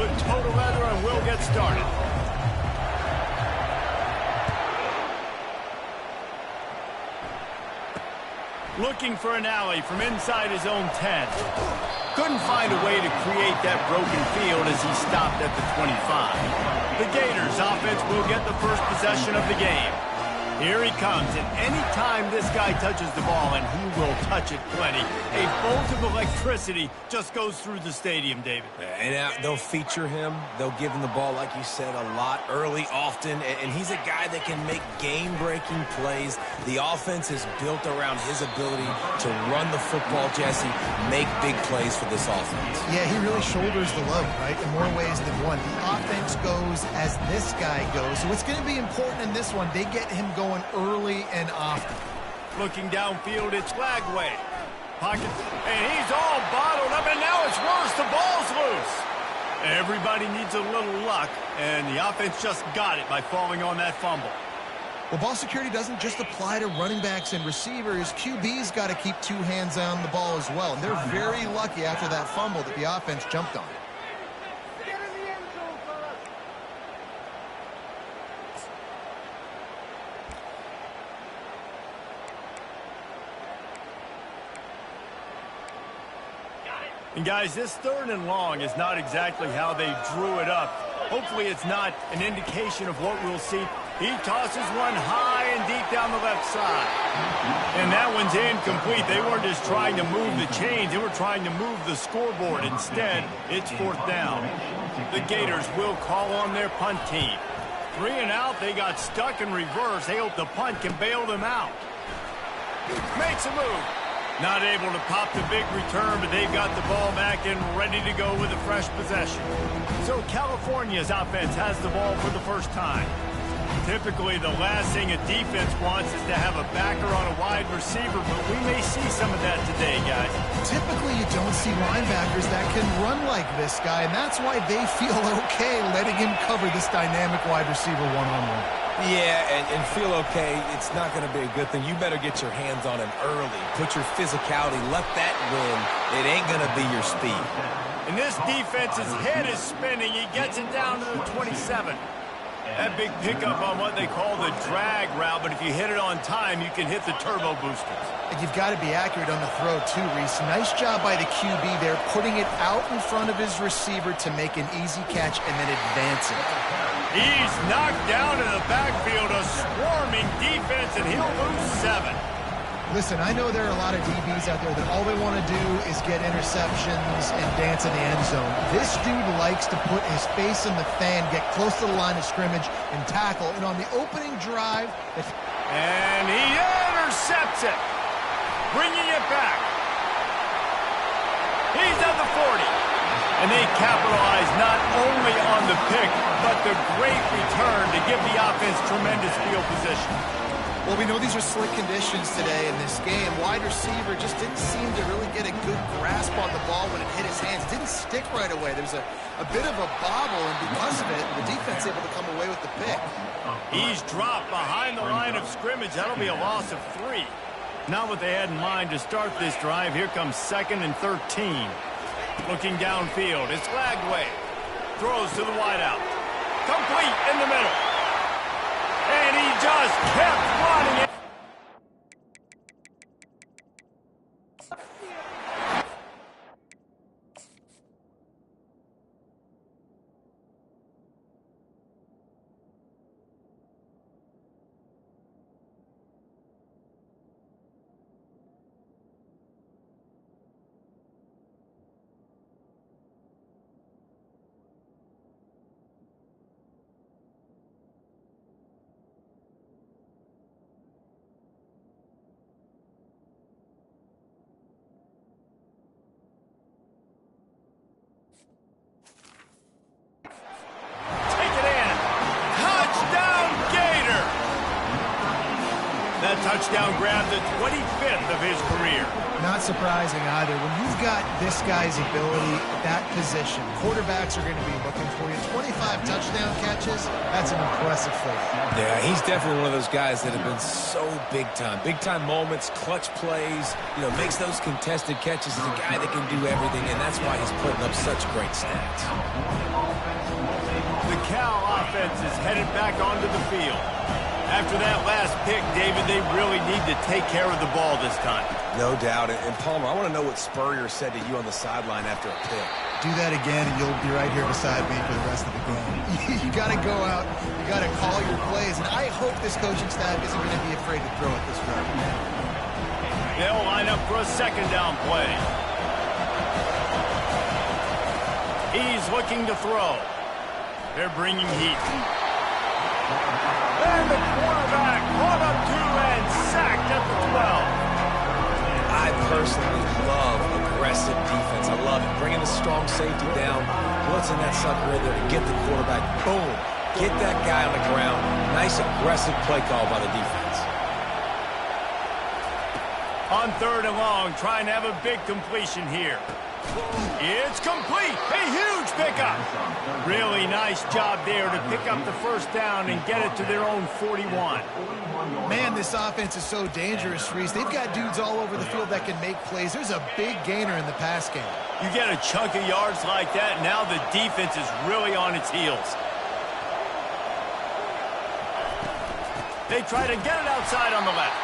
good total weather, and we'll get started. Looking for an alley from inside his own 10. Couldn't find a way to create that broken field as he stopped at the 25. The Gators offense will get the first possession of the game. Here he comes, and any time this guy touches the ball, and he will touch it plenty, a bolt of electricity just goes through the stadium, David. And they'll feature him. They'll give him the ball, like you said, a lot, early, often, and he's a guy that can make game-breaking plays. The offense is built around his ability to run the football, Jesse, make big plays for this offense. Yeah, he really shoulders the load, right, in more ways than one. The offense goes as this guy goes, so it's going to be important in this one. They get him going early and often. Looking downfield, it's Lagway. Pocket, and he's all bottled up, and now it's worse. The ball's loose. Everybody needs a little luck, and the offense just got it by falling on that fumble. Well, ball security doesn't just apply to running backs and receivers. QB's got to keep two hands on the ball as well, and they're very lucky after that fumble that the offense jumped on. And guys, this 3rd and long is not exactly how they drew it up. Hopefully it's not an indication of what we'll see. He tosses one high and deep down the left side. And that one's incomplete. They weren't just trying to move the chains. They were trying to move the scoreboard. Instead, it's 4th down. The Gators will call on their punt team. 3 and out. They got stuck in reverse. They hope the punt can bail them out. Makes a move. Not able to pop the big return, but they've got the ball back and ready to go with a fresh possession. So California's offense has the ball for the first time. Typically, the last thing a defense wants is to have a backer on a wide receiver, but we may see some of that today, guys. Typically, you don't see linebackers that can run like this guy, and that's why they feel okay letting him cover this dynamic wide receiver one-on-one. Yeah, and feel okay. It's not going to be a good thing. You better get your hands on him early. Put your physicality. Let that win. It ain't going to be your speed. And this defense's head is spinning. He gets it down to the 27. That big pickup on what they call the drag route, but if you hit it on time, you can hit the turbo boosters. And you've got to be accurate on the throw, too, Reese. Nice job by the QB there, putting it out in front of his receiver to make an easy catch and then advancing. He's knocked down in the backfield, a swarming defense, and he'll lose 7. Listen, I know there are a lot of DBs out there that all they want to do is get interceptions and dance in the end zone. This dude likes to put his face in the fan, get close to the line of scrimmage, and tackle. And on the opening drive... And he intercepts it, bringing it back. He's at the 40. And they capitalize not only on the pick, but the great return to give the offense tremendous field position. Well, we know these are slick conditions today in this game. Wide receiver just didn't seem to really get a good grasp on the ball when it hit his hands. It didn't stick right away. There was a bit of a bobble, and because of it, the defense able to come away with the pick. He's dropped behind the line of scrimmage. That'll be a loss of 3. Not what they had in mind to start this drive. Here comes 2nd and 13. Looking downfield, it's Lagway. Throws to the wideout. Complete in the middle. And he just kept running it. Touchdown grab, the 25th of his career. Not surprising either. When you've got this guy's ability at that position, quarterbacks are going to be looking for you. 25 touchdown catches, that's an impressive thing. Yeah, he's definitely one of those guys that have been so big time. Big time moments, clutch plays, makes those contested catches. He's a guy that can do everything, and that's why he's putting up such great stats. The Cal offense is headed back onto the field. After that last pick, David, they really need to take care of the ball this time. No doubt. And Palmer, I want to know what Spurrier said to you on the sideline after a pick. Do that again, and you'll be right here beside me for the rest of the game. You got to go out. You got to call your plays. And I hope this coaching staff isn't going to be afraid to throw it this round. They'll line up for a second down play. He's looking to throw. They're bringing heat. And the quarterback caught up to and sacked at the 12. I personally love aggressive defense. I love it. Bringing the strong safety down, blitzing that sucker in there to get the quarterback. Boom. Get that guy on the ground. Nice aggressive play call by the defense. On 3rd and long, trying to have a big completion here. It's complete. A huge pickup. Really nice job there to pick up the first down and get it to their own 41. Man, this offense is so dangerous, Reese. They've got dudes all over the field that can make plays. There's a big gainer in the pass game. You get a chunk of yards like that, now the defense is really on its heels. They try to get it outside on the left.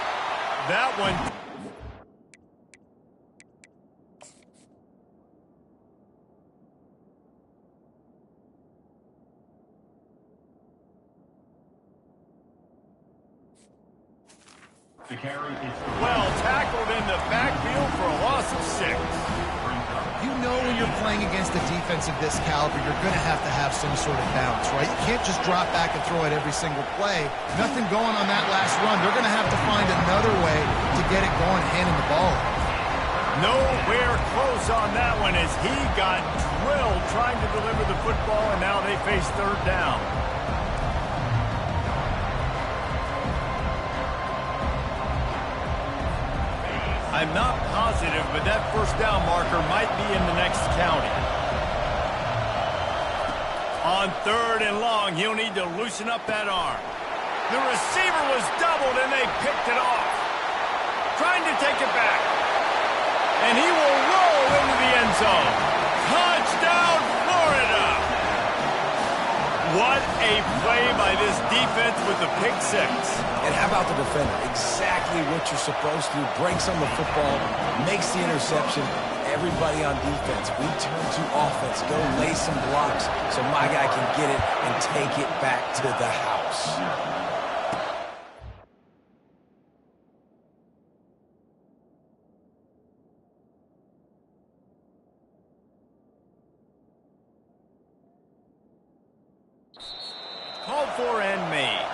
That one... well tackled in the backfield for a loss of 6. You know when you're playing against a defense of this caliber, you're going to have some sort of balance, right? You can't just drop back and throw it every single play. Nothing going on that last run. They're going to have to find another way to get it going, handing the ball. Nowhere close on that one as he got drilled trying to deliver the football, and now they face 3rd down. I'm not positive, but that first down marker might be in the next county. On 3rd and long, he'll need to loosen up that arm. The receiver was doubled, and they picked it off. Trying to take it back. And he will roll into the end zone. Touchdown, Florida! What a play by this defense with the pick 6. And how about the defender? Exactly what you're supposed to do. Breaks on the football, makes the interception. Everybody on defense, we turn to offense. Go lay some blocks so my guy can get it and take it back to the house. Called for and made.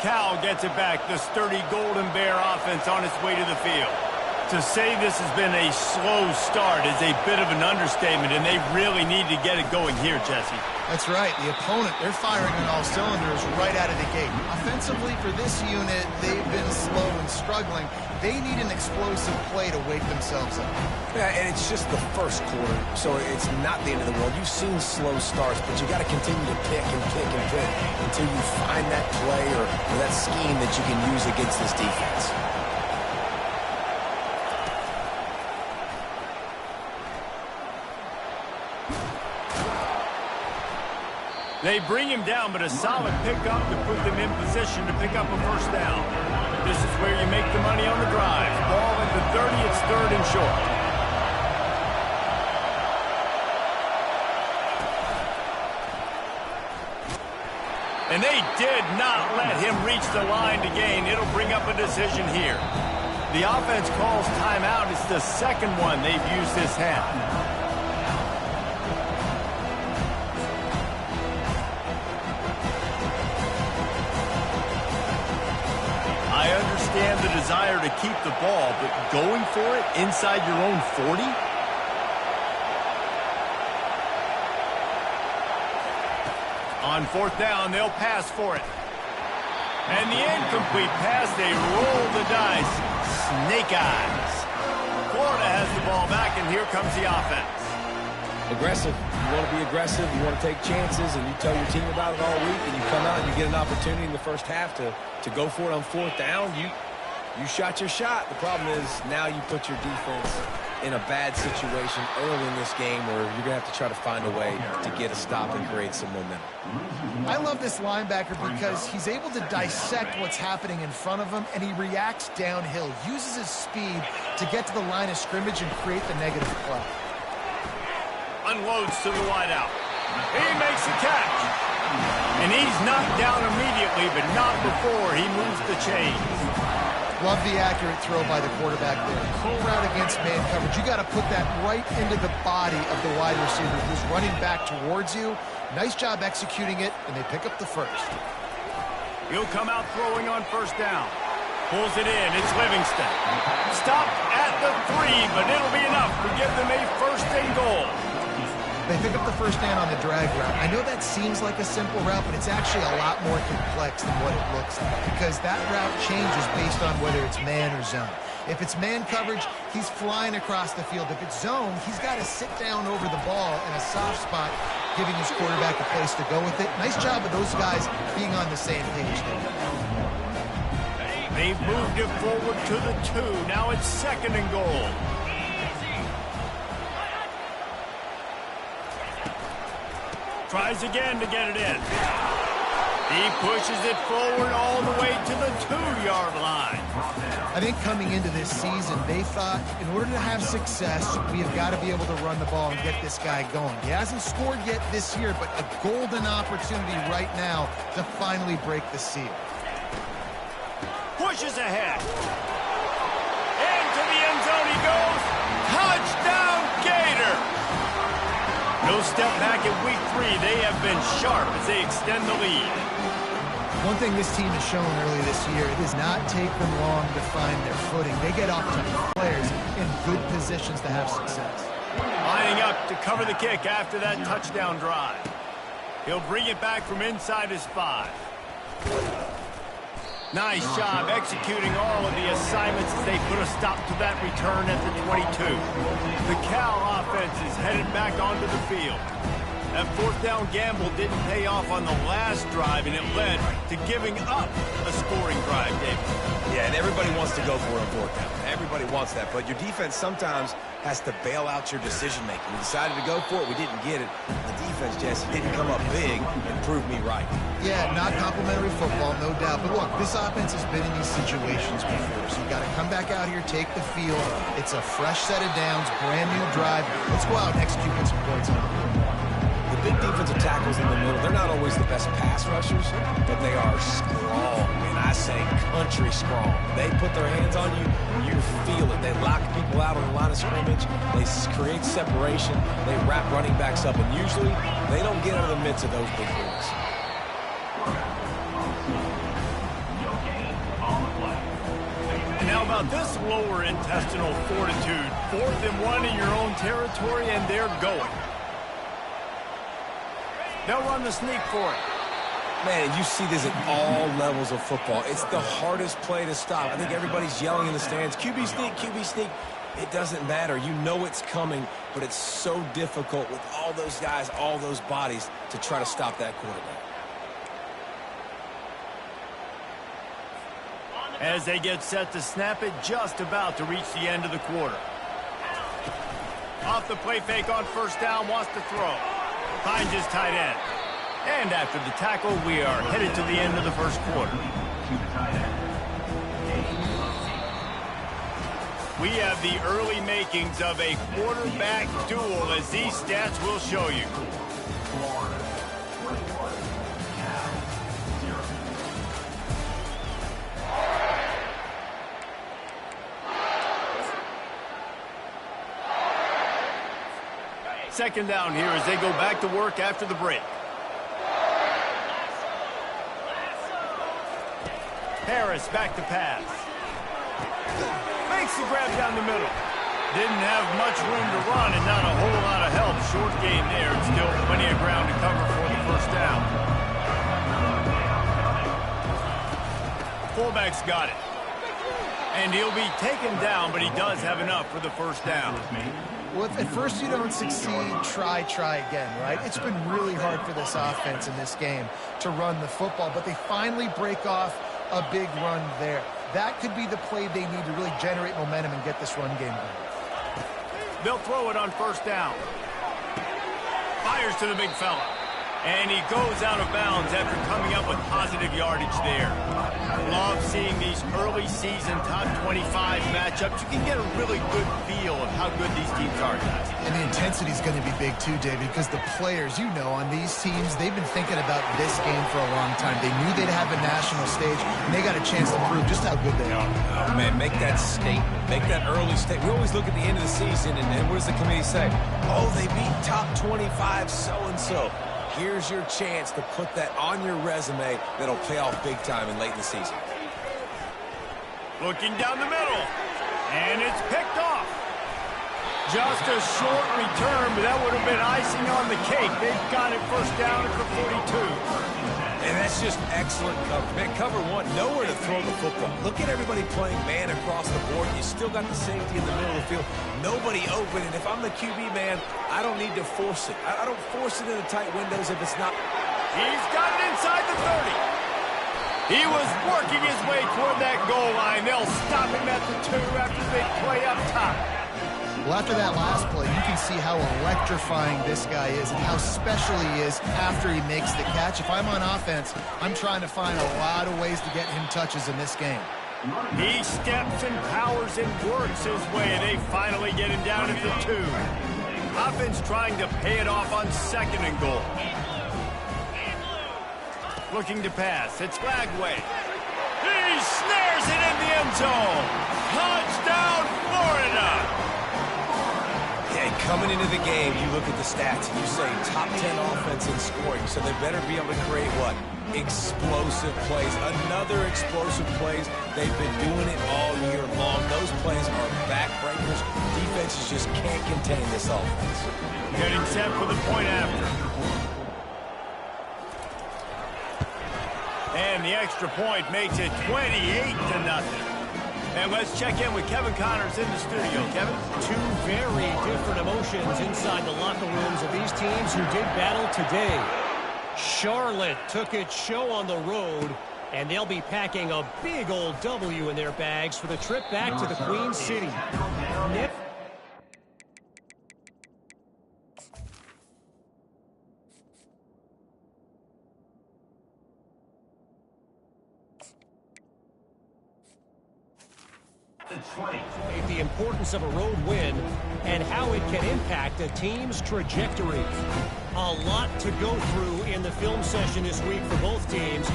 Cal gets it back. The sturdy Golden Bear offense on its way to the field. To say this has been a slow start is a bit of an understatement, and they really need to get it going here, Jesse. That's right. The opponent, they're firing on all cylinders right out of the gate. Offensively, for this unit, they've been slow and struggling. They need an explosive play to wake themselves up. Yeah, and it's just the first quarter, so it's not the end of the world. You've seen slow starts, but you got to continue to pick and pick and pick until you find that play or that scheme that you can use against this defense. They bring him down, but a solid pickup to put them in position to pick up a first down. This is where you make the money on the drive. Ball at the 30, it's 3rd and short. And they did not let him reach the line to gain. It'll bring up a decision here. The offense calls timeout. It's the second one they've used this half. I understand the desire to keep the ball, but going for it inside your own 40? On 4th down, they'll pass for it. And the incomplete pass, they roll the dice. Snake eyes. Florida has the ball back, and here comes the offense. Aggressive. You want to be aggressive. You want to take chances, and you tell your team about it all week, and you come out and you get an opportunity in the first half to go for it on fourth down. You shot your shot. The problem is now you put your defense in a bad situation early in this game where you're going to have to try to find a way to get a stop and create some momentum. I love this linebacker because he's able to dissect what's happening in front of him, and he reacts downhill, uses his speed to get to the line of scrimmage and create the negative play. Unloads to the wideout. He makes the catch. And he's knocked down immediately, but not before he moves the chains. Love the accurate throw by the quarterback there. Full route against man coverage. You got to put that right into the body of the wide receiver who's running back towards you. Nice job executing it, and they pick up the first. He'll come out throwing on first down. Pulls it in. It's Livingston. Stopped at the 3, but it'll be enough to give them a first and goal. They pick up the first down on the drag route. I know that seems like a simple route, but it's actually a lot more complex than what it looks like because that route changes based on whether it's man or zone. If it's man coverage, he's flying across the field. If it's zone, he's got to sit down over the ball in a soft spot, giving his quarterback a place to go with it. Nice job of those guys being on the same page there. They've moved it forward to the 2. Now it's second and goal. Tries again to get it in. He pushes it forward all the way to the 2-yard line. I think coming into this season, they thought in order to have success, we have got to be able to run the ball and get this guy going. He hasn't scored yet this year, but a golden opportunity right now to finally break the seal. Pushes ahead. Into the end zone he goes. Touchdown, Gator! No step back in week 3. They have been sharp as they extend the lead. One thing this team has shown early this year, it does not take them long to find their footing. They get off to players in good positions to have success. Lining up to cover the kick after that touchdown drive. He'll bring it back from inside his 5. Nice job executing all of the assignments as they put a stop to that return at the 22. The Cal offense is headed back onto the field. That fourth down gamble didn't pay off on the last drive, and it led to giving up a scoring drive, David. Yeah, and everybody wants to go for it on fourth down. Everybody wants that, but your defense sometimes has to bail out your decision-making. We decided to go for it. We didn't get it. The defense, Jesse, didn't come up big and prove me right. Yeah, not complimentary football, no doubt. But look, this offense has been in these situations before, so you got to come back out here, take the field. It's a fresh set of downs, brand new drive. Let's go out and execute with some points on the board. The big defensive tackles in the middle, they're not always the best pass rushers, but they are strong, and I say country strong. They put their hands on you, you feel it. They lock people out on the line of scrimmage. They create separation. They wrap running backs up, and usually they don't get out of the midst of those big boys. And how about this lower intestinal fortitude? 4th and 1 in your own territory, and they're going. They'll run the sneak for it. Man, you see this at all levels of football. It's the hardest play to stop. I think everybody's yelling in the stands, QB sneak, QB sneak. It doesn't matter. You know it's coming, but it's so difficult with all those guys, all those bodies to try to stop that quarterback. As they get set to snap it, just about to reach the end of the quarter. Off the play fake on first down, wants to throw. Finds his tight end. And after the tackle, we are headed to the end of the first quarter. We have the early makings of a quarterback duel, as these stats will show you. Second down here as they go back to work after the break. Harris back to pass. Makes the grab down the middle. Didn't have much room to run and not a whole lot of help. Short game there, and still plenty of ground to cover for the first down. Fullback's got it. And he'll be taken down, but he does have enough for the first down. Well, if at first you don't succeed, try again, right? It's been really hard for this offense in this game to run the football, but they finally break off a big run there. That could be the play they need to really generate momentum and get this run game going. They'll throw it on first down. Fires to the big fella. And he goes out of bounds after coming up with positive yardage there. Love seeing these early season top 25 matchups. You can get a really good feel of how good these teams are, guys. And the intensity is going to be big too, David, because the players, you know, on these teams, they've been thinking about this game for a long time. They knew they'd have a national stage, and they got a chance to prove just how good they are. Oh, man, make that statement. Make that early statement. We always look at the end of the season, and what does the committee say? Oh, they beat top 25 so-and-so. Here's your chance to put that on your resume that'll pay off big time and late in the season. Looking down the middle, and it's picked off. Just a short return, but that would have been icing on the cake. They've got it first down at the 42. And that's just excellent cover. Man, cover one, nowhere to throw the football. Look at everybody playing man across the board. You still got the safety in the middle of the field. Nobody open, and if I'm the QB, man, I don't need to force it. I don't force it in the tight windows if it's not. He's got it inside the 30. He was working his way toward that goal line. They'll stop him at the 2 after the big play up top. Well, after that last play, you can see how electrifying this guy is and how special he is after he makes the catch. If I'm on offense, I'm trying to find a lot of ways to get him touches in this game. He steps and powers and works his way, and they finally get him down at the 2. Offense trying to pay it off on 2nd and goal. Looking to pass. It's Flagway. He snares it in the end zone. Touchdown, Florida! Coming into the game, you look at the stats and you say top 10 offense in scoring, so they better be able to create what? Explosive plays. Another explosive plays. They've been doing it all year long. Those plays are backbreakers. Defenses just can't contain this offense. Getting set for the point after. And the extra point makes it 28-0. And let's check in with Kevin Connors in the studio. Kevin? Two very different emotions inside the locker rooms of these teams who did battle today. Charlotte took its show on the road, and they'll be packing a big old W in their bags for the trip back to the Queen City. Nip. The importance of a road win and how it can impact a team's trajectory. A lot to go through in the film session this week for both teams,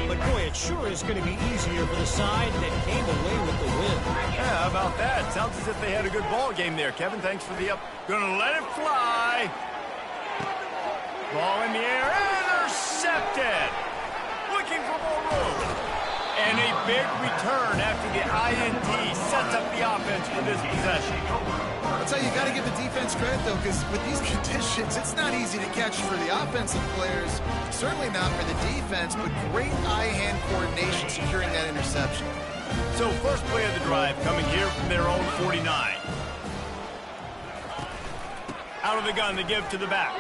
but boy, it sure is going to be easier for the side that came away with the win. Yeah, how about that? Sounds as if they had a good ball game there. Kevin, thanks for the up. Gonna let it fly. Ball in the air, intercepted. Looking for more room. And a big return after the INT sets up the offense for this possession. I'll tell you, you got to give the defense credit, though, because with these conditions, it's not easy to catch for the offensive players, certainly not for the defense, but great eye-hand coordination securing that interception. So first play of the drive coming here from their own 49. Out of the gun, they give to the back.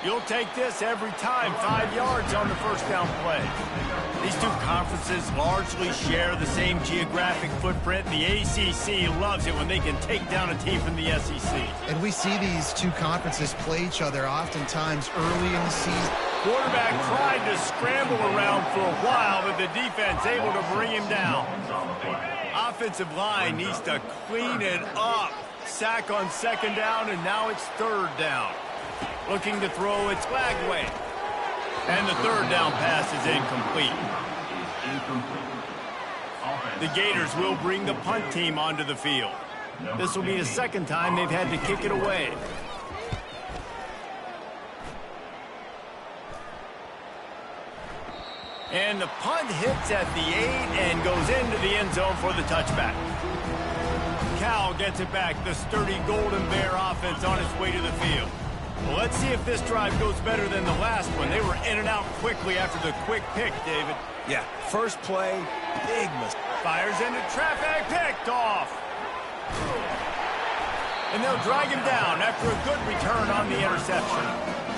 You'll take this every time. 5 yards on the first down play. These two conferences largely share the same geographic footprint. The ACC loves it when they can take down a team from the SEC. And we see these two conferences play each other oftentimes early in the season. Quarterback tried to scramble around for a while, but the defense able to bring him down. Offensive line needs to clean it up. Sack on 2nd down, and now it's 3rd down. Looking to throw, it's Flagway. And the 3rd down pass is incomplete. The Gators will bring the punt team onto the field. This will be the 2nd time they've had to kick it away. And the punt hits at the 8 and goes into the end zone for the touchback. Cal gets it back. The sturdy Golden Bear offense on its way to the field. Well, let's see if this drive goes better than the last one. They were in and out quickly after the quick pick, David. Yeah, first play, big mistake. Fires into traffic, picked off. And they'll drag him down after a good return on the interception.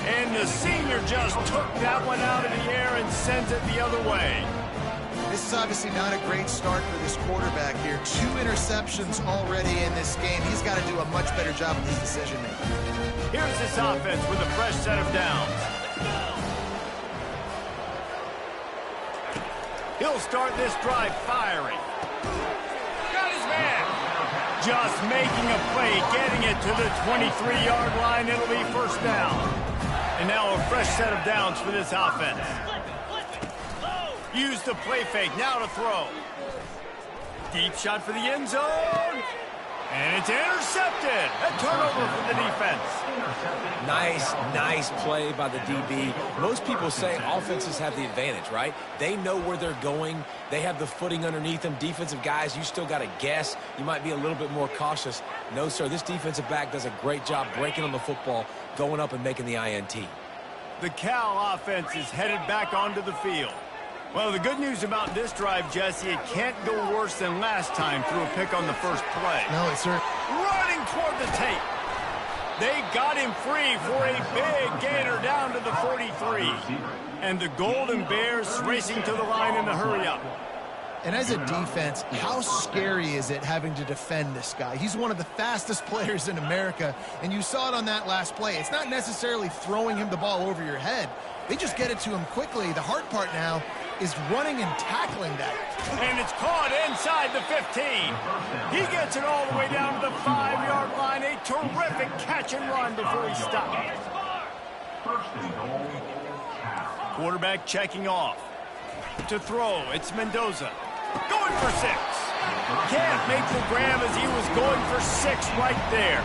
And the senior just took that one out of the air and sends it the other way. This is obviously not a great start for this quarterback here. 2 interceptions already in this game. He's got to do a much better job with his decision-making. Here's this offense with a fresh set of downs. He'll start this drive firing. Got his man. Just making a play, getting it to the 23-yard line. It'll be first down. And now a fresh set of downs for this offense. Use the play fake, now to throw. Deep shot for the end zone. And it's intercepted. A turnover for the defense. Nice play by the DB. Most people say offenses have the advantage, right? They know where they're going. They have the footing underneath them. Defensive guys, you still got to guess. You might be a little bit more cautious. No, sir, this defensive back does a great job breaking on the football, going up and making the INT. The Cal offense is headed back onto the field. Well, the good news about this drive, Jesse, it can't go worse than last time through a pick on the first play. No, it's sir. Running toward the tape. They got him free for a big gainer down to the 43. And the Golden Bears racing to the line in the hurry-up. And as a defense, how scary is it having to defend this guy? He's one of the fastest players in America, and you saw it on that last play. It's not necessarily throwing him the ball over your head. They just get it to him quickly. The hard part now is running and tackling that. And it's caught inside the 15. He gets it all the way down to the 5-yard line. A terrific catch and run before he stopped. Quarterback checking off. To throw, it's Mendoza. Going for 6. Can't make the grab as he was going for 6 right there.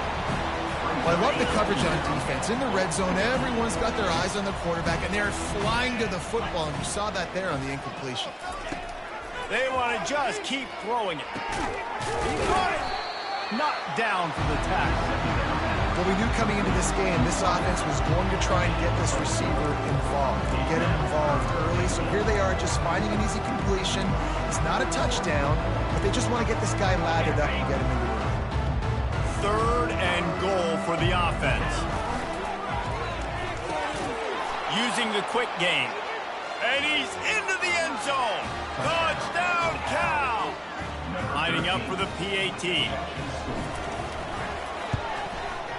Well, I love the coverage on defense. In the red zone, everyone's got their eyes on the quarterback, and they're flying to the football, and you saw that there on the incompletion. They want to just keep throwing it. He got it. Knocked down for the tackle. Well, we knew coming into this game, this offense was going to try and get this receiver involved, get him involved early. So here they are just finding an easy completion. It's not a touchdown, but they just want to get this guy lathered up and get him into the room. 3rd and goal for the offense. Using the quick game. And he's into the end zone. Touchdown, Cal! Lining up for the PAT.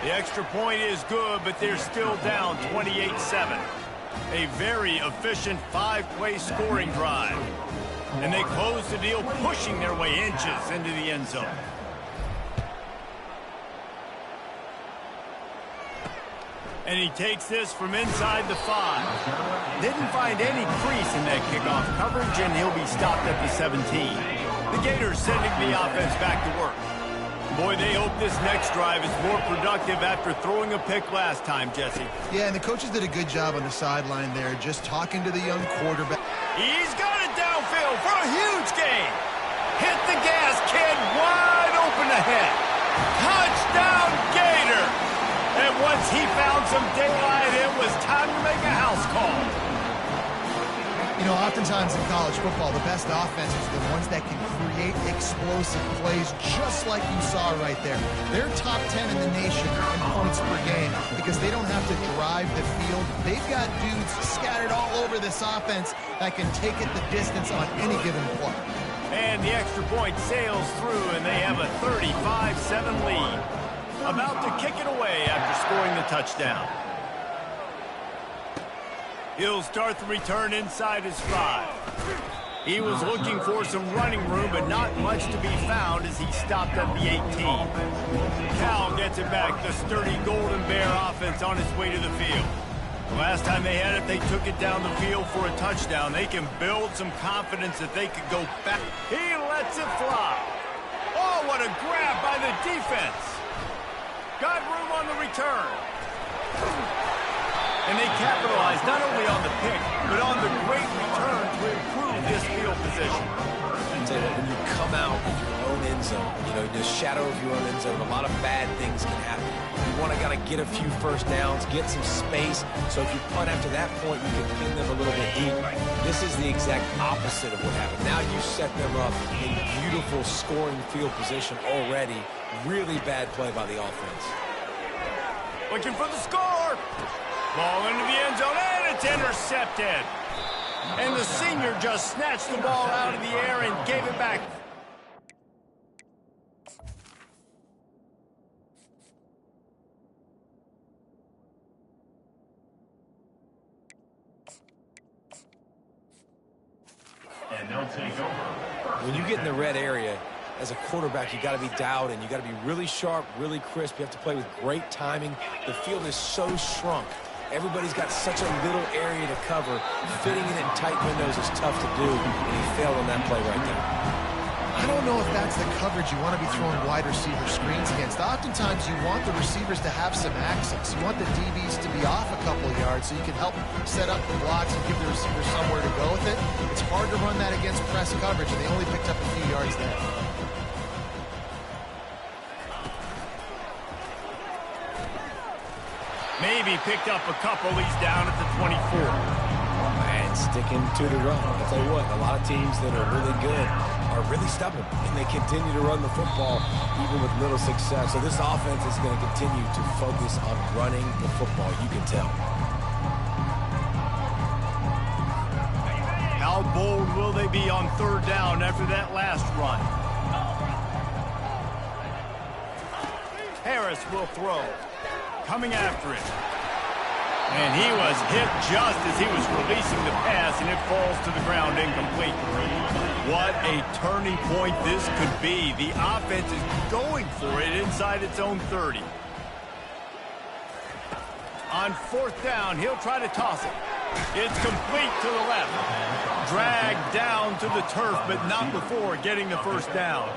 The extra point is good, but they're still down 28-7. A very efficient 5-play scoring drive. And they close the deal, pushing their way inches into the end zone. And he takes this from inside the 5. Didn't find any crease in that kickoff coverage, and he'll be stopped at the 17. The Gators sending the offense back to work. Boy, they hope this next drive is more productive after throwing a pick last time, Jesse. Yeah, and the coaches did a good job on the sideline there, just talking to the young quarterback. He's got it downfield for a huge gain. Hit the gas, kid, wide open ahead. Touchdown, Gator! And once he found some daylight, it was time to make a house call. You know, oftentimes in college football, the best offenses are the ones that can create explosive plays just like you saw right there. They're top 10 in the nation in points per game because they don't have to drive the field. They've got dudes scattered all over this offense that can take it the distance on any given play. And the extra point sails through, and they have a 35-7 lead. About to kick it away after scoring the touchdown. He'll start the return inside his 5. He was looking for some running room, but not much to be found as he stopped at the 18. Cal gets it back, the sturdy Golden Bear offense on its way to the field. The last time they had it, they took it down the field for a touchdown. They can build some confidence that they could go back. He lets it fly. Oh, what a grab by the defense. Got room on the return. And they capitalized not only on the pick, but on the great return to improve this field position. I'd say that when you come out with your own end zone, you know, the shadow of your own end zone, a lot of bad things can happen. You want to kind of get a few first downs, get some space, so if you punt after that point, you can pin them a little bit deep. This is the exact opposite of what happened. Now you set them up in beautiful scoring field position already. Really bad play by the offense. Looking for the score. Ball into the end zone, and it's intercepted. And the senior just snatched the ball out of the air and gave it back. And they'll take over. When you get in the red area, as a quarterback, you got to be dialed in. You got to be really sharp, really crisp. You have to play with great timing. The field is so shrunk. Everybody's got such a little area to cover. Fitting it in tight windows is tough to do, and he failed on that play right there. I don't know if that's the coverage you want to be throwing wide receiver screens against. Oftentimes, you want the receivers to have some access. You want the DBs to be off a couple yards so you can help set up the blocks and give the receiver somewhere to go with it. It's hard to run that against press coverage, and they only picked up a few yards there. Maybe picked up a couple. He's down at the 24. And sticking to the run. I'll tell you what, a lot of teams that are really good are really stubborn, and they continue to run the football even with little success. So this offense is going to continue to focus on running the football, you can tell. How bold will they be on third down after that last run? Harris will throw. Coming after it. And he was hit just as he was releasing the pass, and it falls to the ground incomplete. What a turning point this could be. The offense is going for it inside its own 30. On fourth down, he'll try to toss it. It's complete to the left. Dragged down to the turf, but not before getting the first down.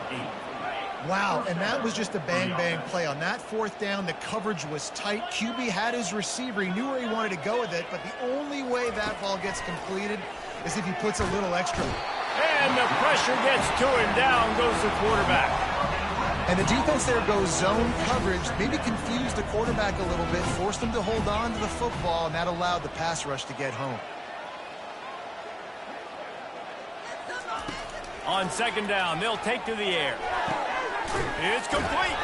Wow, and that was just a bang-bang play. On that fourth down, the coverage was tight. QB had his receiver. He knew where he wanted to go with it, but the only way that ball gets completed is if he puts a little extra. And the pressure gets to him. Down goes the quarterback. And the defense there goes zone coverage, maybe confused the quarterback a little bit, forced him to hold on to the football, and that allowed the pass rush to get home. On second down, they'll take to the air. It's complete.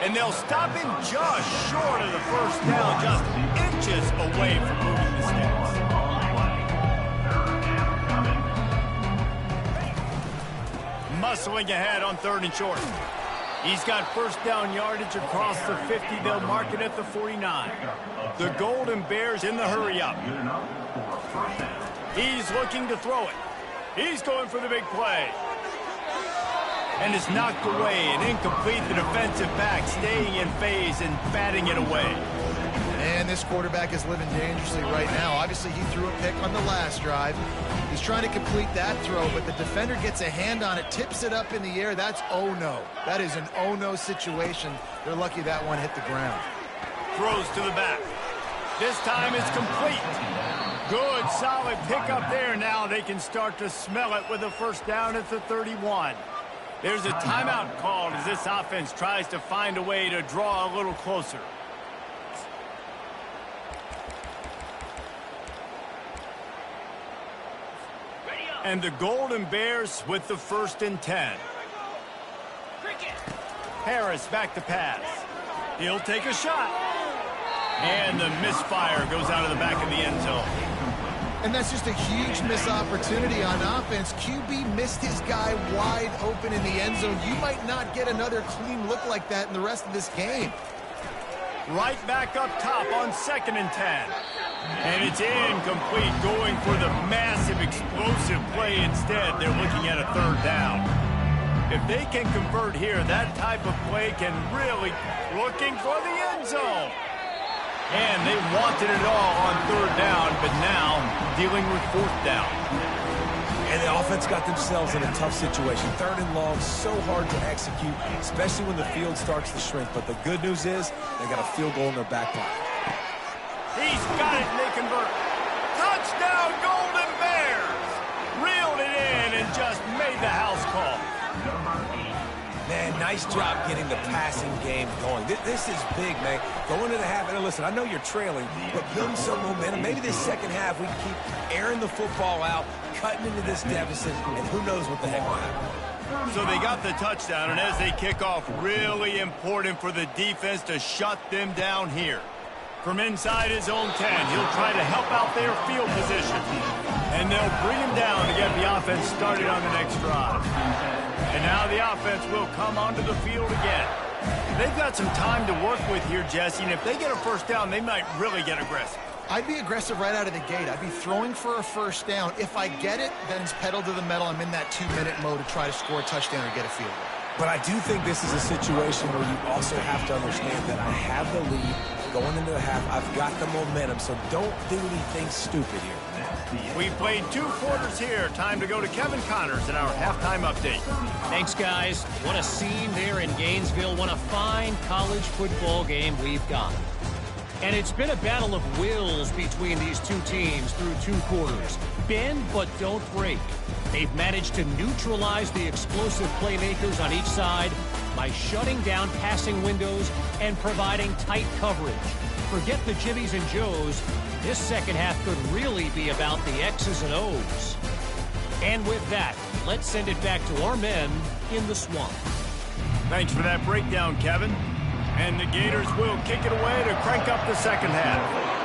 And they'll stop him just short of the first down, just inches away from moving the sticks. Muscling ahead on third and short. He's got first down yardage across the 50. They'll mark it at the 49. The Golden Bears in the hurry up. He's looking to throw it. He's going for the big play. And it's knocked away and incomplete. The defensive back staying in phase and batting it away. And this quarterback is living dangerously right now. Obviously, he threw a pick on the last drive. He's trying to complete that throw, but the defender gets a hand on it, tips it up in the air. That's oh-no. That is an oh-no situation. They're lucky that one hit the ground. Throws to the back. This time it's complete. Good, solid pickup there. Now they can start to smell it with a first down at the 31. There's a timeout called as this offense tries to find a way to draw a little closer. And the Golden Bears with the 1st and 10. Harris back to pass. He'll take a shot. And the misfire goes out of the back of the end zone. And that's just a huge missed opportunity on offense. QB missed his guy wide open in the end zone. You might not get another clean look like that in the rest of this game. Right back up top on 2nd and 10. And it's incomplete, going for the massive explosive play instead. They're looking at a 3rd down. If they can convert here, that type of play can really looking for the end zone. And they wanted it all on 3rd down, but now dealing with 4th down. And the offense got themselves in a tough situation. 3rd and long, so hard to execute, especially when the field starts to shrink. But the good news is they got a field goal in their back pocket. He's got it, and they convert. Touchdown, Golden Bears! Reeled it in and just made the house call. Man, nice job getting the passing game going. This is big, man. Going into the half, and listen, I know you're trailing, but building some momentum. Maybe this second half we can keep airing the football out, cutting into this deficit, and who knows what the heck will happen. So they got the touchdown, and as they kick off, really important for the defense to shut them down here. From inside his own 10, he'll try to help out their field position. And they'll bring him down to get the offense started on the next drive. And now the offense will come onto the field again. They've got some time to work with here, Jesse, and if they get a first down, they might really get aggressive. I'd be aggressive right out of the gate. I'd be throwing for a first down. If I get it, then it's pedal to the metal. I'm in that 2-minute mode to try to score a touchdown or get a field goal. But I do think this is a situation where you also have to understand that I have the lead going into the half. I've got the momentum, so don't do anything stupid here. We played 2 quarters here. Time to go to Kevin Connors in our halftime update. Thanks, guys. What a scene there in Gainesville. What a fine college football game we've got. And it's been a battle of wills between these two teams through 2 quarters. Bend, but don't break. They've managed to neutralize the explosive playmakers on each side by shutting down passing windows and providing tight coverage. Forget the Jimmies and Joes. This second half could really be about the X's and O's. And with that, let's send it back to our men in the swamp. Thanks for that breakdown, Kevin. And the Gators will kick it away to crank up the second half.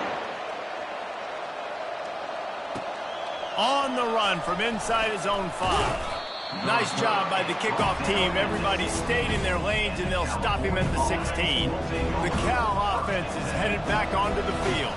On the run from inside his own 5. Nice job by the kickoff team. Everybody stayed in their lanes, and they'll stop him at the 16. The Cal offense is headed back onto the field.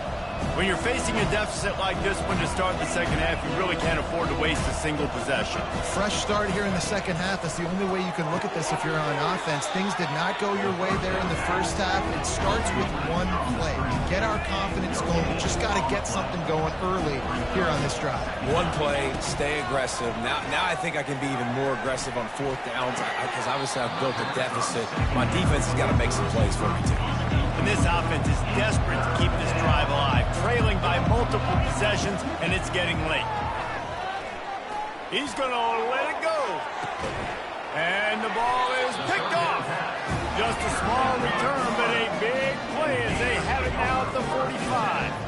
When you're facing a deficit like this one to start the second half, you really can't afford to waste a single possession. Fresh start here in the second half. That's the only way you can look at this if you're on offense. Things did not go your way there in the first half. It starts with one play. To get our confidence going, we just got to get something going early here on this drive. One play, stay aggressive. Now I think I can be even more aggressive on 4th downs because obviously I've built a deficit. My defense has got to make some plays for me, too. And this offense is desperate to keep this drive alive, trailing by multiple possessions, and it's getting late. He's going to let it go. And the ball is picked off. Just a small return, but a big play as they have it now at the 45.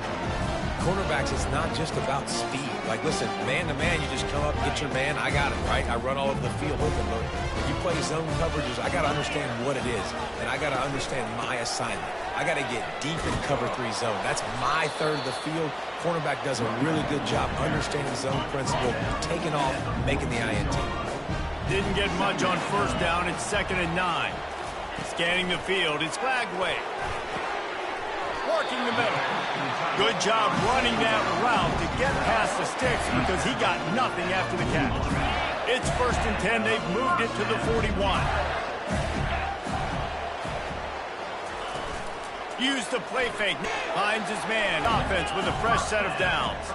Quarterbacks, it's not just about speed. Like, listen, man-to-man, you just come up and get your man. I got it, right? I run all over the field with him. But when you play zone coverages, I got to understand what it is. And I got to understand my assignment. I got to get deep in cover 3 zone. That's my third of the field. Cornerback does a really good job understanding zone principle, taking off, making the INT. Didn't get much on first down. It's 2nd and 9. Scanning the field. It's Flagway. Working the middle. Good job running that route to get past the sticks because he got nothing after the catch. It's 1st and 10. They've moved it to the 41. Use the play fake. Finds his man. Offense with a fresh set of downs.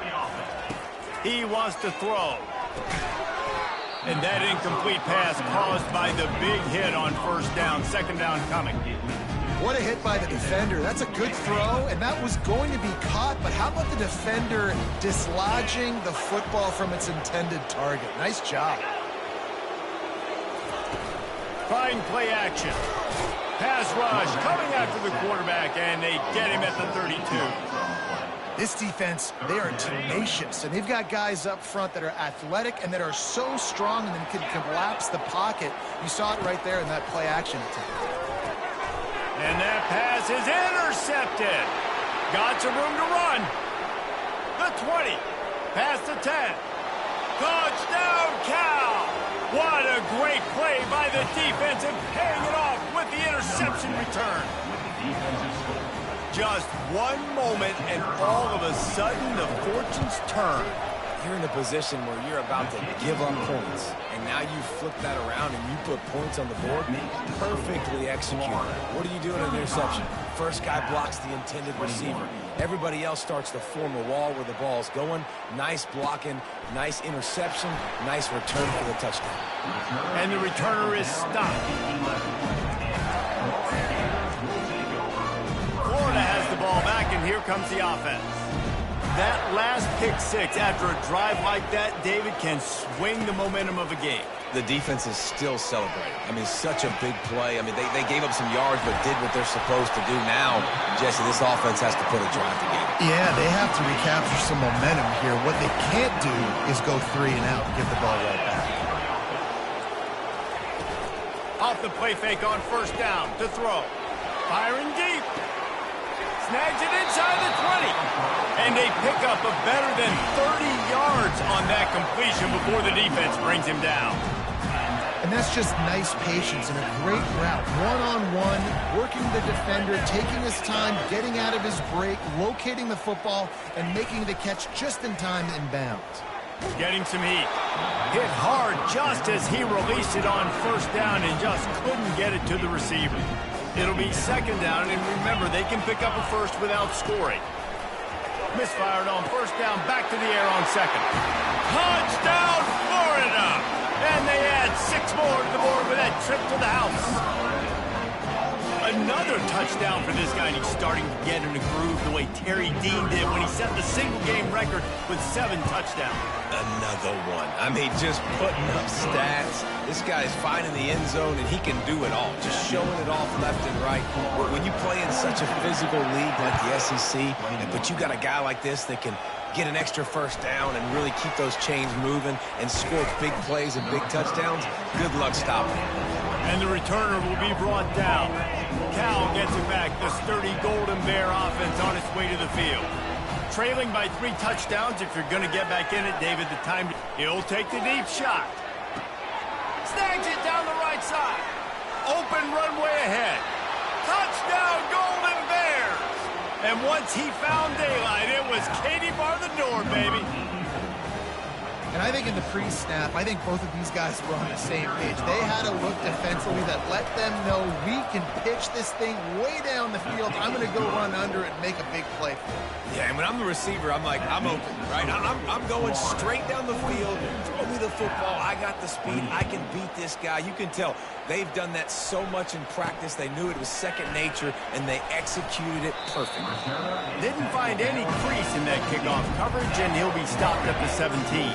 He wants to throw. And that incomplete pass caused by the big hit on first down. 2nd down coming. What a hit by the defender. That's a good throw, and that was going to be caught, but how about the defender dislodging the football from its intended target? Nice job. Fine play action. Pass rush coming after the quarterback, and they get him at the 32. This defense, they are tenacious, and they've got guys up front that are athletic and that are so strong and then can collapse the pocket. You saw it right there in that play action attempt. And that pass is intercepted. Got some room to run. The 20. Past the 10. Touchdown, Cal. What a great play by the defense and paying it off with the interception return. Just one moment and all of a sudden the fortunes turn. You're in a position where you're about to give up points, and now you flip that around and you put points on the board. Perfectly executed. What do you do in an interception? First guy blocks the intended receiver. Everybody else starts to form a wall where the ball's going. Nice blocking, nice interception, nice return for the touchdown. And the returner is stopped. Florida has the ball back, and here comes the offense. That last pick 6 after a drive like that, David, can swing the momentum of a game. The defense is still celebrating. I mean, such a big play. I mean, they gave up some yards but did what they're supposed to do. Now, Jesse, this offense has to put a drive together. Yeah, they have to recapture some momentum here. What they can't do is go 3 and out and give the ball right back. Off the play fake on first down to throw. Firing deep. Snags it inside the 20. And they pick up a better than 30 yards on that completion before the defense brings him down. And that's just nice patience and a great route. One-on-one, working the defender, taking his time, getting out of his break, locating the football, and making the catch just in time inbounds. Getting some heat. Hit hard just as he released it on first down and just couldn't get it to the receiver. It'll be second down, and remember, they can pick up a first without scoring. Misfired on first down, back to the air on second. Touchdown, Florida! And they add 6 more to the board with that trip to the house. Another touchdown for this guy, and he's starting to get in a groove the way Terry Dean did when he set the single-game record with 7 touchdowns. Another one. I mean, just putting up stats. This guy's finding the end zone, and he can do it all. Just showing it off left and right. When you play in such a physical league like the SEC, but you got a guy like this that can get an extra first down and really keep those chains moving and score big plays and big touchdowns, good luck stopping him. And the returner will be brought down. Cal gets it back. The sturdy Golden Bear offense on its way to the field. Trailing by 3 touchdowns. If you're going to get back in it, David, the time he'll take the deep shot. Snags it down the right side. Open runway ahead. Touchdown, Golden Bears! And once he found daylight, it was Katie bar the door, baby. And I think in the pre-snap, I think both of these guys were on the same page. They had a look defensively that let them know we can pitch this thing way down the field. I'm going to go run under it and make a big play for it. Yeah, and when I'm the receiver, I'm like, I'm open, right? I'm going straight down the field. Throw me the football. I got the speed. I can beat this guy. You can tell they've done that so much in practice. They knew it was second nature, and they executed it perfectly. Didn't find any crease in that kickoff coverage, and he'll be stopped at the 17.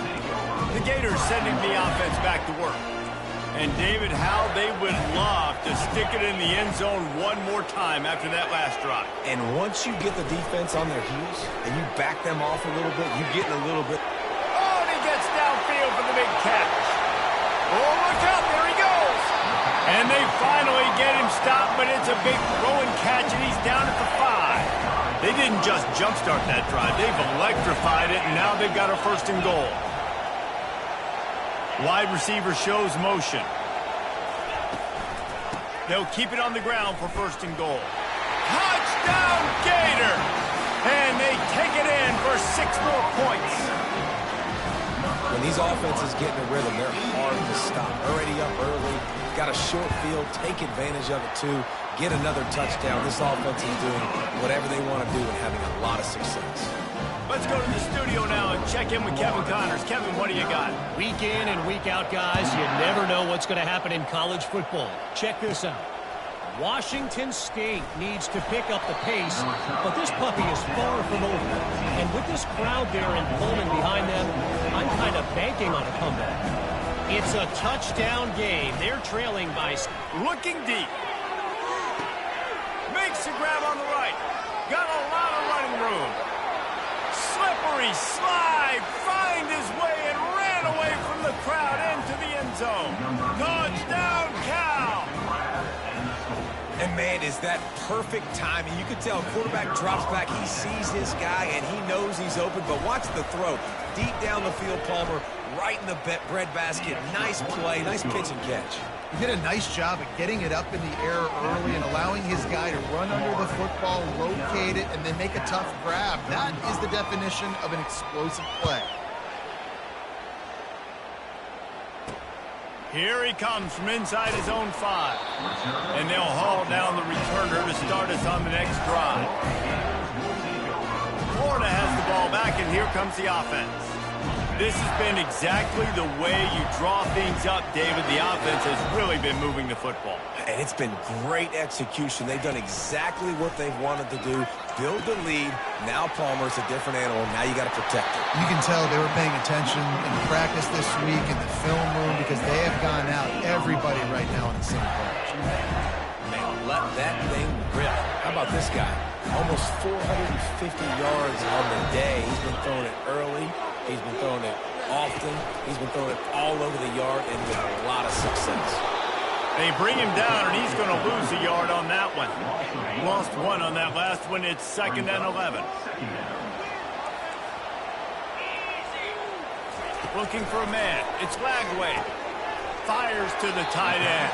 The Gators sending the offense back to work. And David, how they would love to stick it in the end zone one more time after that last drive. And once you get the defense on their heels and you back them off a little bit, you get in a little bit. Oh, and he gets downfield for the big catch. Oh, look out, there he goes. And they finally get him stopped, but it's a big throwing catch, and he's down at the 5. They didn't just jumpstart that drive. They've electrified it, and now they've got a first and goal. Wide receiver shows motion. They'll keep it on the ground for first and goal. Touchdown, Gator! And they take it in for 6 more points. When these offenses get in a rhythm, they're hard to stop. Already up early, got a short field, take advantage of it too, get another touchdown. This offense is doing whatever they want to do and having a lot of success. Let's go to the studio now and check in with Kevin Connors. Kevin, what do you got? Week in and week out, guys, you never know what's going to happen in college football. Check this out. Washington State needs to pick up the pace, but this puppy is far from over. And with this crowd there in Pullman behind them, I'm kind of banking on a comeback. It's a touchdown game. They're trailing by... Looking deep. Makes the grab on the right. Got a lot of running room. Slippery slide, find his way and ran away from the crowd into the end zone. Touchdown, Cal! And man, is that perfect timing. You can tell quarterback drops back, he sees his guy and he knows he's open, but watch the throw. Deep down the field, Palmer, right in the breadbasket. Nice play, nice pitch and catch. He did a nice job of getting it up in the air early and allowing his guy to run under the football, locate it, and then make a tough grab. That is the definition of an explosive play. Here he comes from inside his own 5. And they'll haul down the returner to start us on the next drive. Florida has the ball back, and here comes the offense. This has been exactly the way you draw things up, David. The offense has really been moving the football. And it's been great execution. They've done exactly what they've wanted to do. Build the lead. Now Palmer's a different animal. Now you got to protect it. You can tell they were paying attention in practice this week in the film room because they have gone out everybody right now on the same page. Man, let that thing rip. How about this guy? Almost 450 yards on the day. He's been throwing it early. He's been throwing it often. He's been throwing it all over the yard and with a lot of success. They bring him down, and he's going to lose a yard on that one. Lost one on that last one. It's 2nd and 11. Looking for a man. It's Lagway. Fires to the tight end.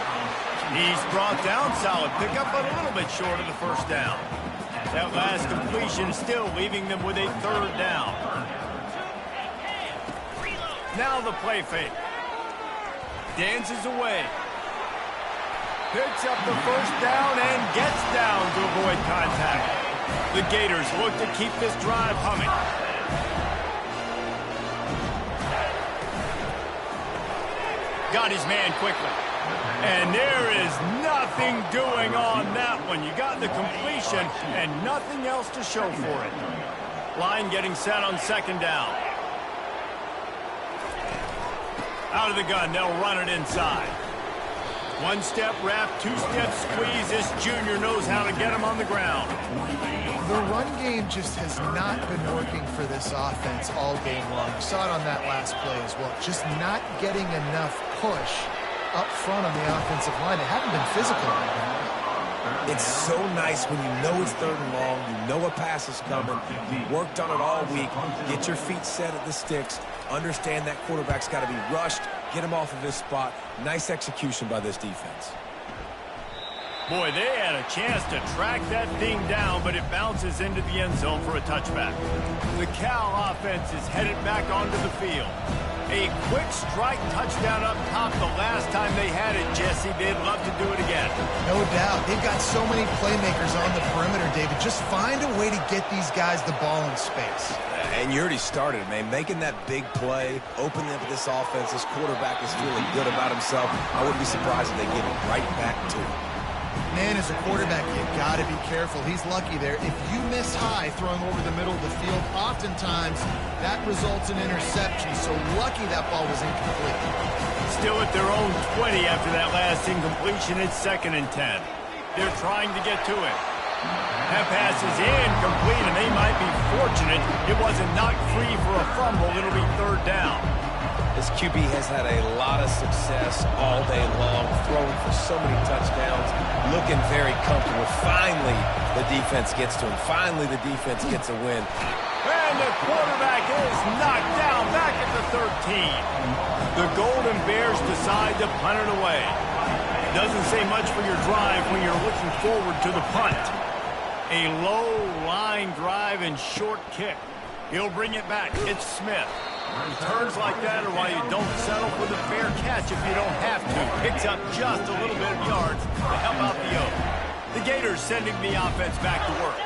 He's brought down. Solid pickup, but a little bit short of the first down. That last completion still leaving them with a 3rd down. Now the play fake. Dances away. Picks up the first down and gets down to avoid contact. The Gators look to keep this drive humming. Got his man quickly. And there is nothing doing on that one. You got the completion and nothing else to show for it. Line getting set on 2nd down. Out of the gun, they'll run it inside. 1-step wrap, 2-step squeeze. This junior knows how to get him on the ground. The run game just has not been working for this offense all game long. You saw it on that last play as well. Just not getting enough push up front on the offensive line. They haven't been physical. It's so nice when you know it's 3rd and long, you know a pass is coming, you worked on it all week, get your feet set at the sticks, understand that quarterback's got to be rushed, get him off of his spot. Nice execution by this defense. Boy, they had a chance to track that thing down, but it bounces into the end zone for a touchback. The Cal offense is headed back onto the field. A quick strike touchdown up top the last time they had it, Jesse. They'd love to do it again. No doubt. They've got so many playmakers on the perimeter, David. Just find a way to get these guys the ball in space. And you already started, man. Making that big play, opening up this offense. This quarterback is feeling good about himself. I wouldn't be surprised if they give it right back to him. Man, as a quarterback, you got to be careful. He's lucky there. If you miss high throwing over the middle of the field, oftentimes that results in interception. So lucky that ball was incomplete. Still at their own 20 after that last incompletion. It's 2nd and 10. They're trying to get to it. That pass is incomplete, and they might be fortunate it wasn't knocked free for a fumble. It'll be 3rd down. This QB has had a lot of success all day long, throwing for so many touchdowns, looking very comfortable. Finally, the defense gets to him. Finally, the defense gets a win. And the quarterback is knocked down back at the 13. The Golden Bears decide to punt it away. Doesn't say much for your drive when you're looking forward to the punt. A low line drive and short kick. He'll bring it back. It's Smith. Turns like that are why you don't settle for the fair catch if you don't have to. Picks up just a little bit of yards to help out the Oaks. The Gators sending the offense back to work.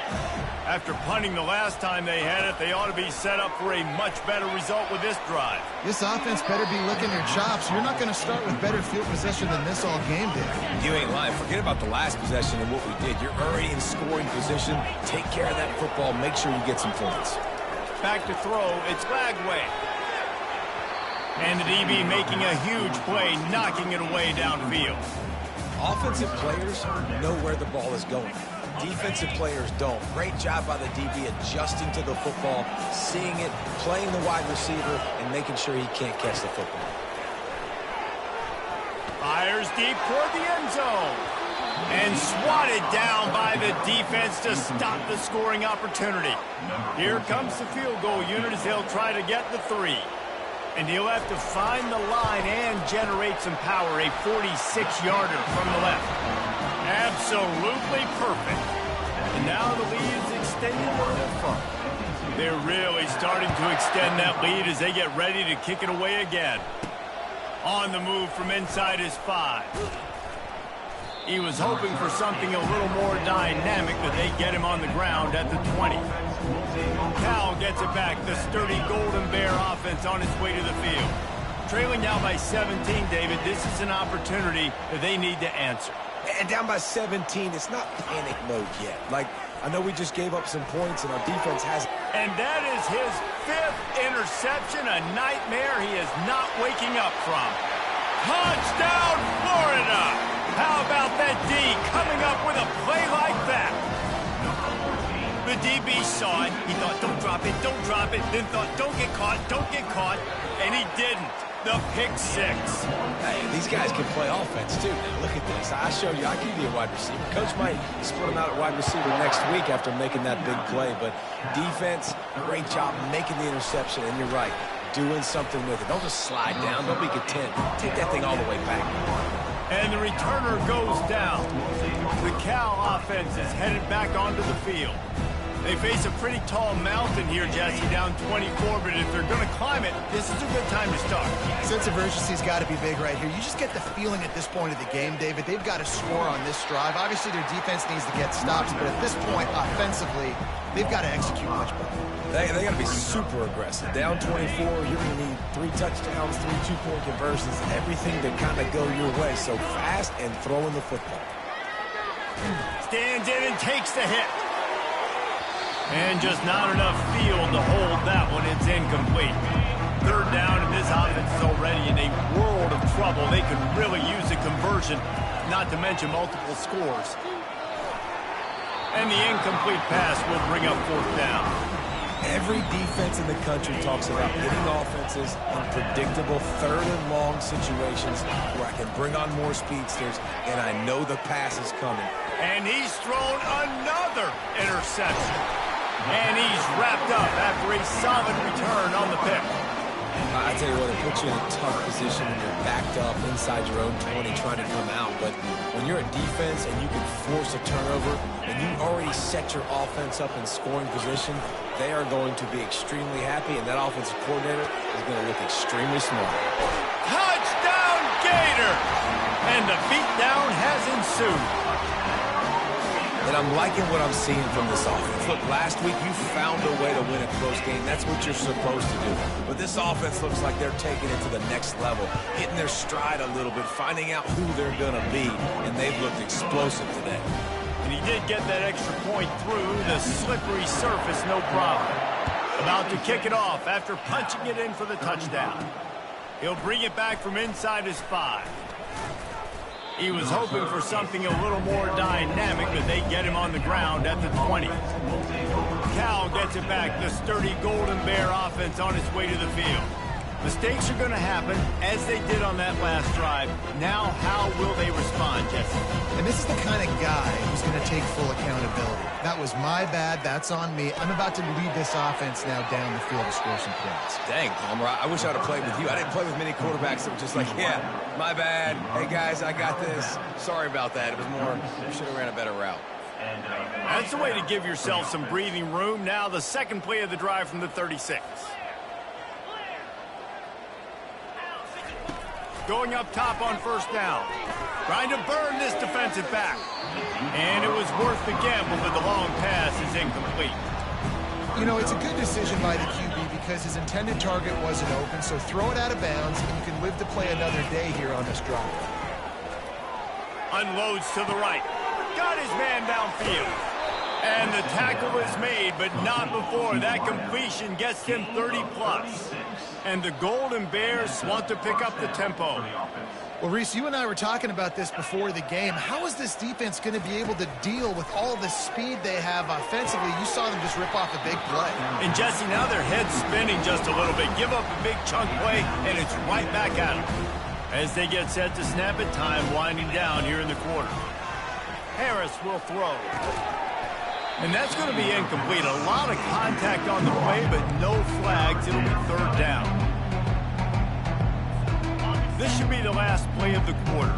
After punting the last time they had it, they ought to be set up for a much better result with this drive. This offense better be licking their chops. You're not going to start with better field possession than this all game did. You ain't lying. Forget about the last possession and what we did. You're already in scoring position. Take care of that football. Make sure you get some points. Back to throw. It's Lagway. And the DB making a huge play, knocking it away downfield. Offensive players know where the ball is going. Defensive players don't. Great job by the DB adjusting to the football, seeing it, playing the wide receiver, and making sure he can't catch the football. Fires deep toward the end zone. And swatted down by the defense to stop the scoring opportunity. Here comes the field goal unit as they'll try to get the 3. And he'll have to find the line and generate some power. A 46-yarder from the left. Absolutely perfect. And now the lead's extending a little further. They're really starting to extend that lead as they get ready to kick it away again. On the move from inside his 5. He was hoping for something a little more dynamic, but they get him on the ground at the 20. Cal gets it back. The sturdy Golden Bear offense on its way to the field. Trailing now by 17, David. This is an opportunity that they need to answer. And down by 17, it's not panic mode yet. Like, I know we just gave up some points, and our defense has... And that is his 5th interception, a nightmare he is not waking up from. Touchdown, Florida! How about that D coming up with a play like that? The DB saw it. He thought, don't drop it, then thought, don't get caught, and he didn't. The pick 6. Hey, these guys can play offense, too. Now, look at this. I showed you, I can be a wide receiver. Coach might split him out at wide receiver next week after making that big play, but defense, great job making the interception, and you're right, doing something with it. Don't just slide down. Don't be content. Take that thing all the way back. And the returner goes down. The Cal offense is headed back onto the field. They face a pretty tall mountain here, Jesse, down 24, but if they're going to climb it, this is a good time to start. Sense of urgency's got to be big right here. You just get the feeling at this point of the game, David, they've got to score on this drive. Obviously, their defense needs to get stops, but at this point, offensively, they've got to execute much better. They got to be super aggressive. Down 24, you're going to need 3 touchdowns, 3 two-point conversions, everything to kind of go your way. So fast and throwing the football. Stands in and takes the hit. And just not enough field to hold that one. It's incomplete. 3rd down, and this offense is already in a world of trouble. They could really use a conversion, not to mention multiple scores. And the incomplete pass will bring up 4th down. Every defense in the country talks about getting offenses in predictable 3rd and long situations where I can bring on more speedsters, and I know the pass is coming. And he's thrown another interception. And he's wrapped up after a solid return on the pick. I tell you what, it puts you in a tough position when you're backed up inside your own 20 trying to come out. But when you're a defense and you can force a turnover and you already set your offense up in scoring position, they are going to be extremely happy, and that offensive coordinator is going to look extremely smart. Touchdown, Gator! And the beatdown has ensued. And I'm liking what I'm seeing from this offense. Look, last week you found a way to win a close game. That's what you're supposed to do. But this offense looks like they're taking it to the next level, hitting their stride a little bit, finding out who they're going to be, and they've looked explosive today. And he did get that extra point through the slippery surface, no problem. About to kick it off after punching it in for the touchdown. He'll bring it back from inside his 5. He was hoping for something a little more dynamic, but they get him on the ground at the 20. Cal gets it back. The sturdy Golden Bear offense on its way to the field. Mistakes are going to happen, as they did on that last drive. Now, how will they respond, Jesse? And this is the kind of guy who's going to take full accountability. That was my bad. That's on me. I'm about to lead this offense now down the field to score some points. Dang, Palmer, I wish I would have played with you. I didn't play with many quarterbacks that were just like, yeah, my bad. Hey, guys, I got this. Sorry about that. It was more, we should have ran a better route. That's the way to give yourself some breathing room. Now the second play of the drive from the 36. Going up top on 1st down. Trying to burn this defensive back. And it was worth the gamble, but the long pass is incomplete. You know, it's a good decision by the QB because his intended target wasn't open, so throw it out of bounds, and you can live to play another day here on this drive. Unloads to the right. Got his man downfield. And the tackle is made, but not before that completion gets him 30+. And the Golden Bears want to pick up the tempo. Well, Reese, you and I were talking about this before the game. How is this defense going to be able to deal with all the speed they have offensively? You saw them just rip off a big play. And, Jesse, now their head's spinning just a little bit. Give up a big chunk play, and it's right back at them. As they get set to snap it, time winding down here in the quarter. Harris will throw. And that's going to be incomplete. A lot of contact on the play, but no flags. It'll be 3rd down. This should be the last play of the quarter.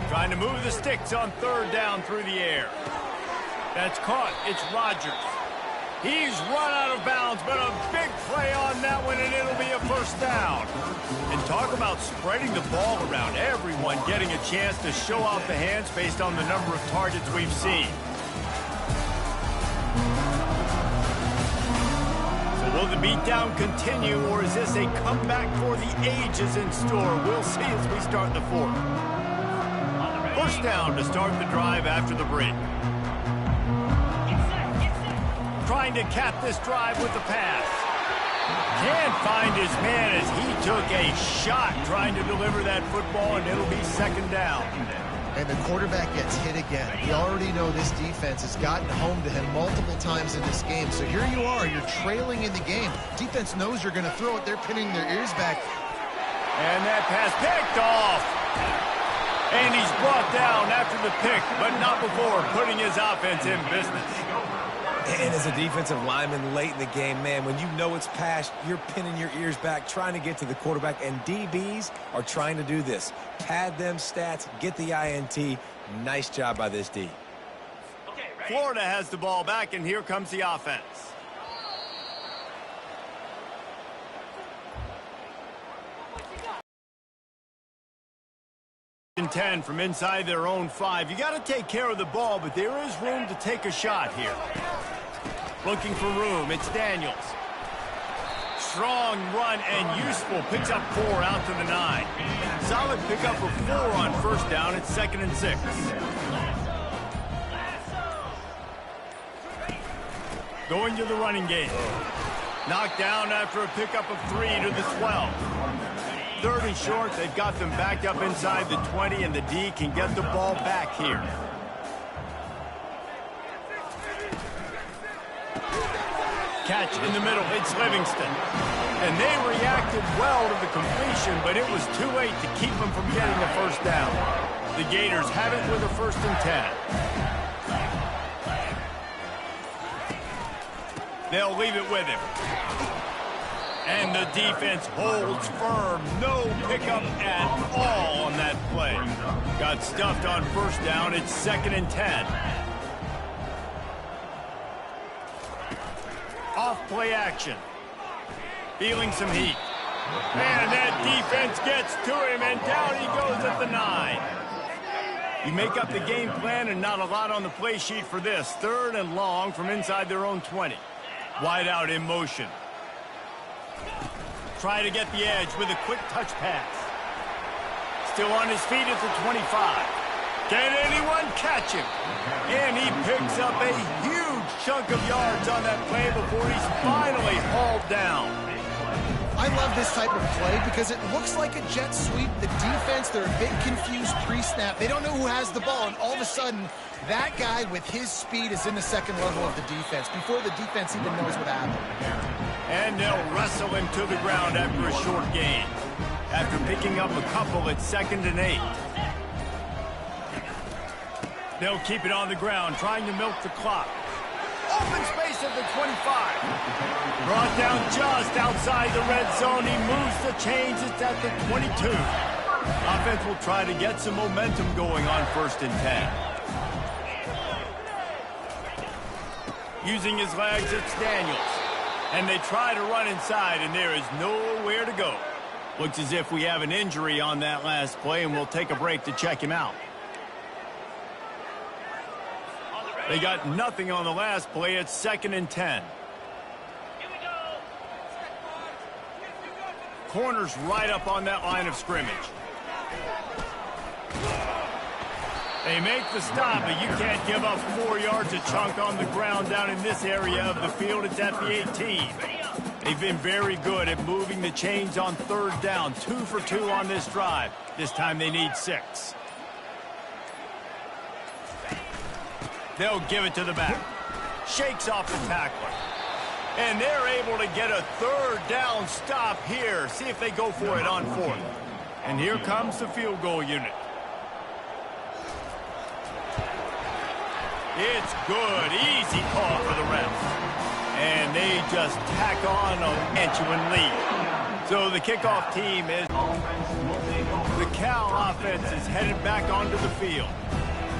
Trying to move the sticks on 3rd down through the air. That's caught. It's Rodgers. He's run out of bounds, but a big play on that one, and it'll be a first down. And talk about spreading the ball around. Everyone getting a chance to show off the hands based on the number of targets we've seen. So will the beatdown continue, or is this a comeback for the ages in store? We'll see as we start the fourth. First down to start the drive after the break. Trying to cap this drive with the pass. Can't find his man as he took a shot trying to deliver that football, and it'll be second down. And the quarterback gets hit again. We already know this defense has gotten home to him multiple times in this game. So here you are, you're trailing in the game. Defense knows you're going to throw it. They're pinning their ears back. And that pass picked off. And he's brought down after the pick, but not before putting his offense in business. And as a defensive lineman late in the game, man, when you know it's passed, you're pinning your ears back, trying to get to the quarterback, and DBs are trying to do this. Pad them stats, get the INT. Nice job by this D. Florida has the ball back, and here comes the offense. And 10 from inside their own 5. You got to take care of the ball, but there is room to take a shot here. Looking for room, it's Daniels. Strong run and useful. Picks up 4 out to the 9. Solid pickup for 4 on first down. It's 2nd and 6. Going to the running game. Knocked down after a pickup of 3 to the 12. 3rd and short. They've got them backed up inside the 20, and the D can get the ball back here. Catch in the middle, it's Livingston. And they reacted well to the completion, but it was too late to keep them from getting the first down. The Gators have it with a 1st and 10. They'll leave it with him. And the defense holds firm. No pickup at all on that play. Got stuffed on first down. It's 2nd and 10. Off play action. Feeling some heat. And that defense gets to him, and down he goes at the 9. You make up the game plan, and not a lot on the play sheet for this. 3rd and long from inside their own 20. Wide out in motion. Try to get the edge with a quick touch pass. Still on his feet at the 25. Can anyone catch him? And he picks up a huge chunk of yards on that play before he's finally hauled down. I love this type of play because it looks like a jet sweep. The defense, they're a bit confused pre-snap. They don't know who has the ball, and all of a sudden, that guy with his speed is in the second level of the defense before the defense even knows what happened. And they'll wrestle him to the ground after a short gain. After picking up a couple, it's 2nd and 8. They'll keep it on the ground, trying to milk the clock. Open space at the 25. Brought down just outside the red zone. He moves the chains. It's at the 22. Offense will try to get some momentum going on 1st and 10. Using his legs, it's Daniels. And they try to run inside, and there is nowhere to go. Looks as if we have an injury on that last play, and we'll take a break to check him out. They got nothing on the last play. It's 2nd and 10. Corners right up on that line of scrimmage. They make the stop, but you can't give up 4 yards a chunk on the ground down in this area of the field. It's at the 18. They've been very good at moving the chains on 3rd down. 2 for 2 on this drive. This time they need 6. They'll give it to the back. Shakes off the tackler. And they're able to get a 3rd down stop here. See if they go for it on 4th. And here comes the field goal unit. It's good. Easy call for the refs. And they just tack on a Mantuan lead. So the kickoff team is... The Cal offense is headed back onto the field.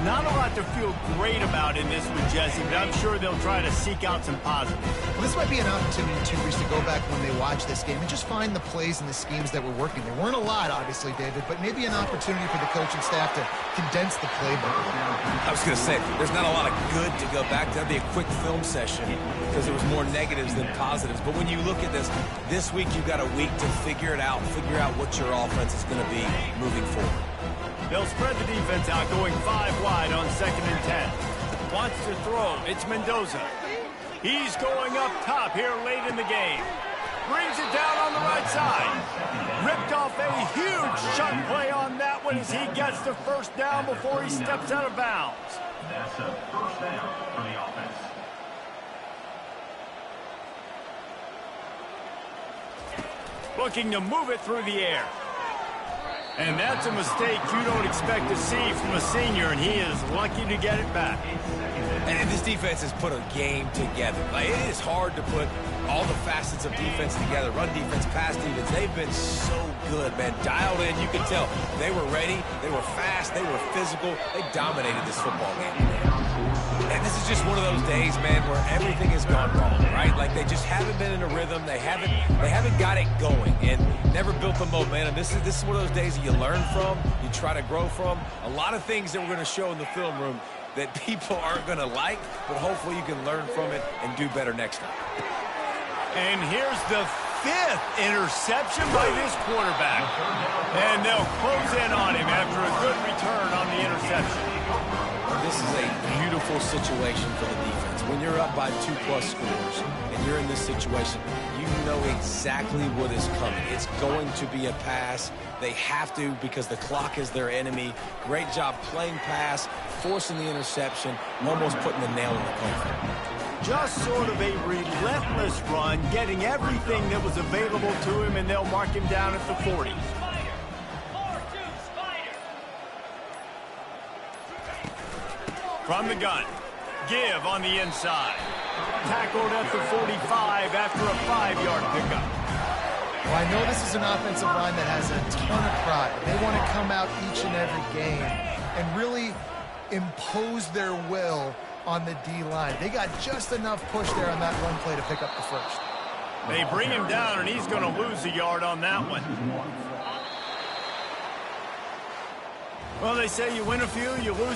Not a lot to feel great about in this one, Jesse, but I'm sure they'll try to seek out some positives. Well, this might be an opportunity, too, Reese, to go back when they watch this game and just find the plays and the schemes that were working. There weren't a lot, obviously, David, but maybe an opportunity for the coaching staff to condense the playbook. I was going to say, there's not a lot of good to go back to. That'd be a quick film session because there was more negatives than positives. But when you look at this week you've got a week to figure it out, figure out what your offense is going to be moving forward. They'll spread the defense out, going 5 wide on 2nd and 10. Wants to throw. It's Mendoza. He's going up top here late in the game. Brings it down on the right side. Ripped off a huge shot play on that one as he gets the first down before he steps out of bounds. That's a first down for the offense. Looking to move it through the air. And that's a mistake you don't expect to see from a senior, and he is lucky to get it back. And this defense has put a game together. Like, it is hard to put all the facets of defense together. Run defense, pass defense. They've been so good, man. Dialed in. You can tell they were ready. They were fast. They were physical. They dominated this football game. And this is just one of those days, man, where everything has gone wrong, right? Like, they just haven't been in a rhythm. They haven't got it going and never built the momentum. This is one of those days that you learn from, you try to grow from. A lot of things that we're going to show in the film room that people aren't going to like, but hopefully you can learn from it and do better next time. And here's the 5th interception by this quarterback. And they'll close in on him after a good return on the interception. This is a beautiful situation for the defense. When you're up by 2+ scores and you're in this situation, you know exactly what is coming. It's going to be a pass. They have to because the clock is their enemy. Great job playing pass, forcing the interception, almost putting the nail in the coffin. Just sort of a relentless run, getting everything that was available to him, and they'll mark him down at the 40. From the gun, give on the inside. Tackled at the 45 after a 5-yard pickup. Well, I know this is an offensive line that has a ton of pride. They want to come out each and every game and really impose their will on the D-line. They got just enough push there on that run play to pick up the first. They bring him down, and he's going to lose a yard on that one. Well, they say you win a few, you lose